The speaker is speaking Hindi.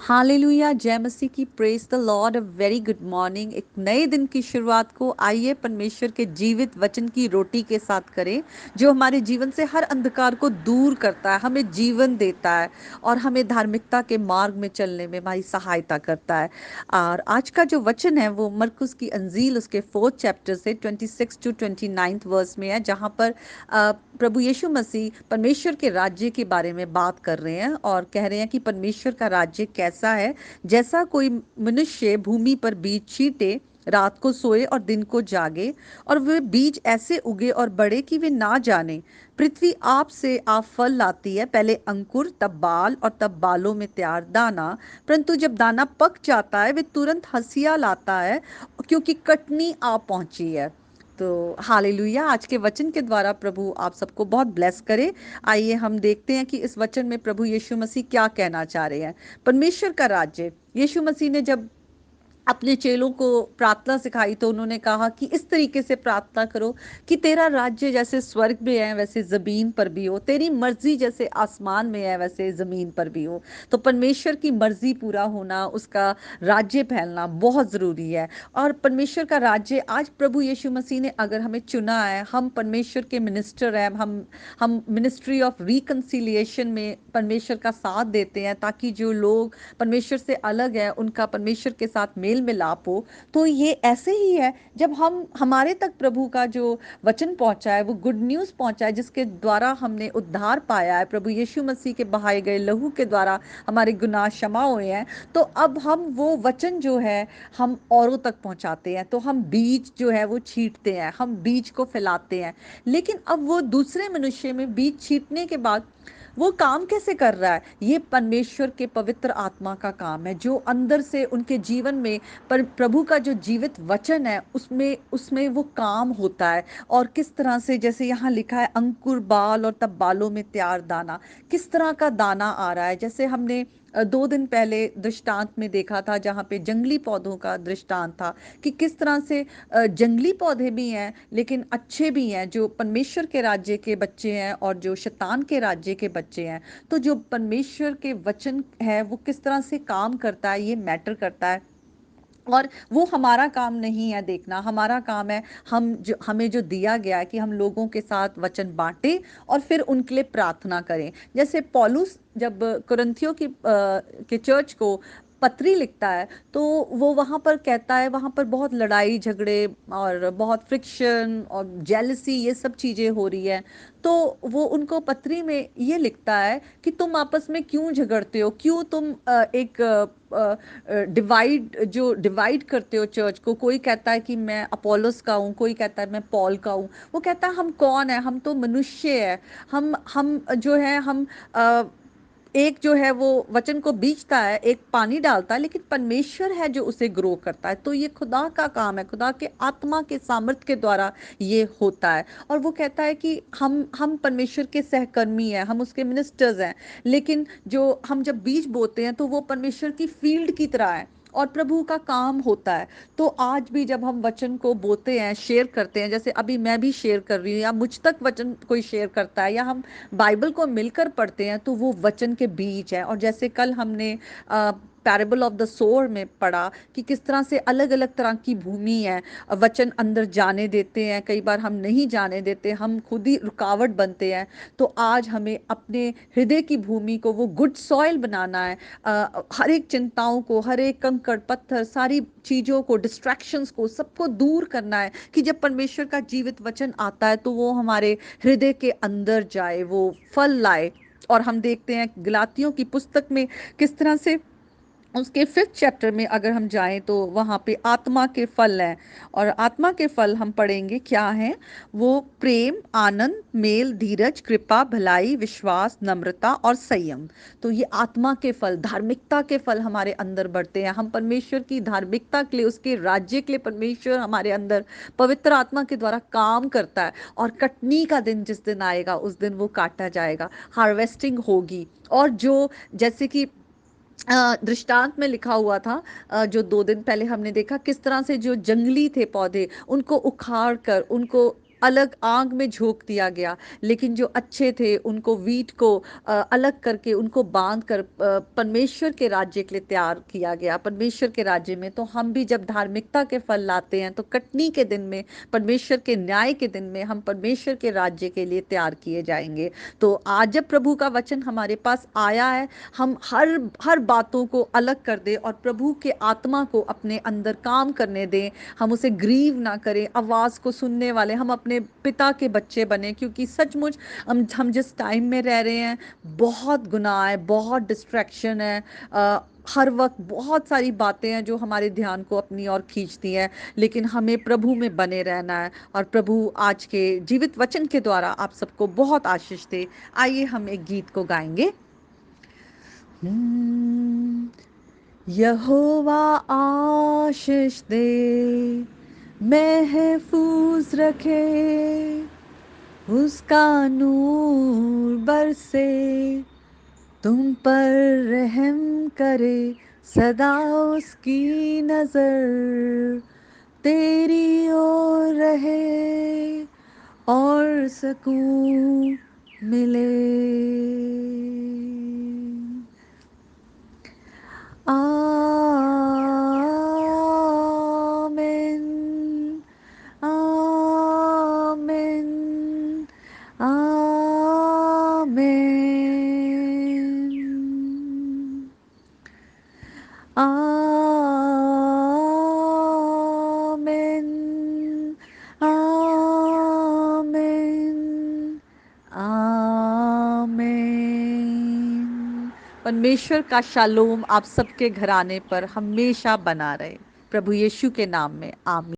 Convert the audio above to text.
हालेलुया, जय मसीह की। Praise the Lord. A very good morning. एक नए दिन की शुरुआत को आइए परमेश्वर के जीवित वचन की रोटी के साथ करें, जो हमारे जीवन से हर अंधकार को दूर करता है, हमें जीवन देता है और हमें धार्मिकता के मार्ग में चलने में हमारी सहायता करता है। और आज का जो वचन है वो मरकुस की अंजील उसके 4th चैप्टर से 26 टू 29 वर्स में है, जहाँ पर प्रभु यीशु मसीह परमेश्वर के राज्य के बारे में बात कर रहे हैं और कह रहे हैं कि परमेश्वर का राज्य कैसा है। जैसा कोई मनुष्य भूमि पर बीज छींटे, रात को सोए और दिन को जागे, और वे बीज ऐसे उगे और बढ़े कि वे ना जाने। पृथ्वी आप से आप फल लाती है, पहले अंकुर, तब बाल, और तब बालों में तैयार दाना। परंतु जब दाना पक जाता है वे तुरंत हंसिया लाता है, क्योंकि कटनी आ पहुंची है। तो हालेलुया, आज के वचन के द्वारा प्रभु आप सबको बहुत ब्लेस करे। आइए हम देखते हैं कि इस वचन में प्रभु यीशु मसीह क्या कहना चाह रहे हैं। परमेश्वर का राज्य। यीशु मसीह ने जब अपने चेलों को प्रार्थना सिखाई तो उन्होंने कहा कि इस तरीके से प्रार्थना करो कि तेरा राज्य जैसे स्वर्ग में है वैसे जमीन पर भी हो, तेरी मर्जी जैसे आसमान में है वैसे जमीन पर भी हो। तो परमेश्वर की मर्जी पूरा होना, उसका राज्य फैलना बहुत जरूरी है। और परमेश्वर का राज्य, आज प्रभु यीशु मसीह ने अगर हमें चुना है, हम परमेश्वर के मिनिस्टर हैं, हम मिनिस्ट्री ऑफ रिकंसिलिएशन में परमेश्वर का साथ देते हैं, ताकि जो लोग परमेश्वर से अलग है उनका परमेश्वर के साथ मेल मिलाप हो। तो ये ऐसे ही है, जब हम हमारे तक प्रभु का जो वचन पहुंचा है, वो गुड न्यूज़ पहुंचा है, जिसके द्वारा हमने उद्धार पाया है, प्रभु यीशु मसीह के बहाए गए लहू के द्वारा हमारे गुनाह क्षमा हुए हैं। तो अब हम वो वचन जो है हम औरों तक पहुंचाते हैं। तो हम बीज जो है वो छींटते हैं, हम बीज को फैलाते हैं। लेकिन अब वो दूसरे मनुष्य में बीज छींटने के बाद वो काम कैसे कर रहा है? ये परमेश्वर के पवित्र आत्मा का काम है, जो अंदर से उनके जीवन में पर प्रभु का जो जीवित वचन है उसमें उसमें वो काम होता है। और किस तरह से, जैसे यहाँ लिखा है, अंकुर, बाल, और तब बालों में तैयार दाना। किस तरह का दाना आ रहा है? जैसे हमने 2 दिन पहले दृष्टांत में देखा था, जहाँ पे जंगली पौधों का दृष्टांत था कि किस तरह से जंगली पौधे भी हैं लेकिन अच्छे भी हैं, जो परमेश्वर के राज्य के बच्चे हैं और जो शैतान के राज्य के बच्चे हैं। तो जो परमेश्वर के वचन है वो किस तरह से काम करता है, ये मैटर करता है। और वो हमारा काम नहीं है देखना, हमारा काम है हमें जो दिया गया है कि हम लोगों के साथ वचन बांटें और फिर उनके लिए प्रार्थना करें। जैसे पौलुस जब कुरिन्थियों के चर्च को पत्री लिखता है, तो वो वहाँ पर कहता है, वहाँ पर बहुत लड़ाई झगड़े और बहुत फ्रिक्शन और जेलसी, ये सब चीज़ें हो रही है। तो वो उनको पत्री में ये लिखता है कि तुम आपस में क्यों झगड़ते हो, क्यों तुम एक डिवाइड करते हो चर्च को। कोई कहता है कि मैं अपोलोस का हूँ, कोई कहता है मैं पॉल का हूँ। वो कहता है हम कौन है, हम तो मनुष्य है। हम जो है हम अ, एक जो है वो वचन को बीजता है, एक पानी डालता है, लेकिन परमेश्वर है जो उसे ग्रो करता है। तो ये खुदा का काम है, खुदा के आत्मा के सामर्थ्य के द्वारा ये होता है। और वो कहता है कि हम परमेश्वर के सहकर्मी हैं, हम उसके मिनिस्टर्स हैं। लेकिन जो हम जब बीज बोते हैं तो वो परमेश्वर की फील्ड की तरह है और प्रभु का काम होता है। तो आज भी जब हम वचन को बोते हैं, शेयर करते हैं, जैसे अभी मैं भी शेयर कर रही हूँ या मुझ तक वचन कोई शेयर करता है या हम बाइबल को मिलकर पढ़ते हैं, तो वो वचन के बीज है। और जैसे कल हमने पैराबल ऑफ द सोअर में पढ़ा कि किस तरह से अलग अलग तरह की भूमि है, वचन अंदर जाने देते हैं, कई बार हम नहीं जाने देते, हम खुद ही रुकावट बनते हैं। तो आज हमें अपने हृदय की भूमि को वो गुड सॉइल बनाना है। हर एक चिंताओं को, हर एक कंकड़ पत्थर, सारी चीज़ों को, डिस्ट्रैक्शंस को, सबको दूर करना है कि जब परमेश्वर का जीवित वचन आता है तो वो हमारे हृदय के अंदर जाए, वो फल लाए। और हम देखते हैं गलातियों की पुस्तक में किस तरह से उसके 5th चैप्टर में अगर हम जाएं तो वहाँ पे आत्मा के फल हैं। और आत्मा के फल हम पढ़ेंगे क्या हैं? वो प्रेम, आनंद, मेल, धीरज, कृपा, भलाई, विश्वास, नम्रता और संयम। तो ये आत्मा के फल, धार्मिकता के फल हमारे अंदर बढ़ते हैं। हम परमेश्वर की धार्मिकता के लिए, उसके राज्य के लिए, परमेश्वर हमारे अंदर पवित्र आत्मा के द्वारा काम करता है। और कटनी का दिन जिस दिन आएगा उस दिन वो काटा जाएगा, हार्वेस्टिंग होगी। और जो, जैसे कि दृष्टांत में लिखा हुआ था, जो 2 दिन पहले हमने देखा, किस तरह से जो जंगली थे पौधे, उनको उखाड़ कर, उनको अलग आग में झोंक दिया गया, लेकिन जो अच्छे थे उनको वीट को अलग करके उनको बांध कर परमेश्वर के राज्य के लिए तैयार किया गया, परमेश्वर के राज्य में। तो हम भी जब धार्मिकता के फल लाते हैं तो कटनी के दिन में, परमेश्वर के न्याय के दिन में हम परमेश्वर के राज्य के लिए तैयार किए जाएंगे। तो आज जब प्रभु का वचन हमारे पास आया है, हम हर हर बातों को अलग कर दें और प्रभु के आत्मा को अपने अंदर काम करने दें। हम उसे ग्रीव ना करें, आवाज़ को सुनने वाले हम अपने पिता के बच्चे बने, क्योंकि सचमुच हम जिस टाइम में रह रहे हैं, बहुत गुनाह है, बहुत डिस्ट्रैक्शन है, हर वक्त बहुत सारी बातें हैं जो हमारे ध्यान को अपनी ओर खींचती हैं। लेकिन हमें प्रभु में बने रहना है, और प्रभु आज के जीवित वचन के द्वारा आप सबको बहुत आशीष दे। आइए हम एक गीत को गाएंगे। यहोवा आशीष दे, महफूज रखे, उसका नूर बरसे, तुम पर रहम करे, सदा उसकी नजर तेरी ओर रहे और सुकून मिले। आमीन, आमीन, आमीन, आमीन, आमीन, आमीन। परमेश्वर का शालोम आप सबके घराने पर हमेशा बना रहे। प्रभु यीशु के नाम में आमीन।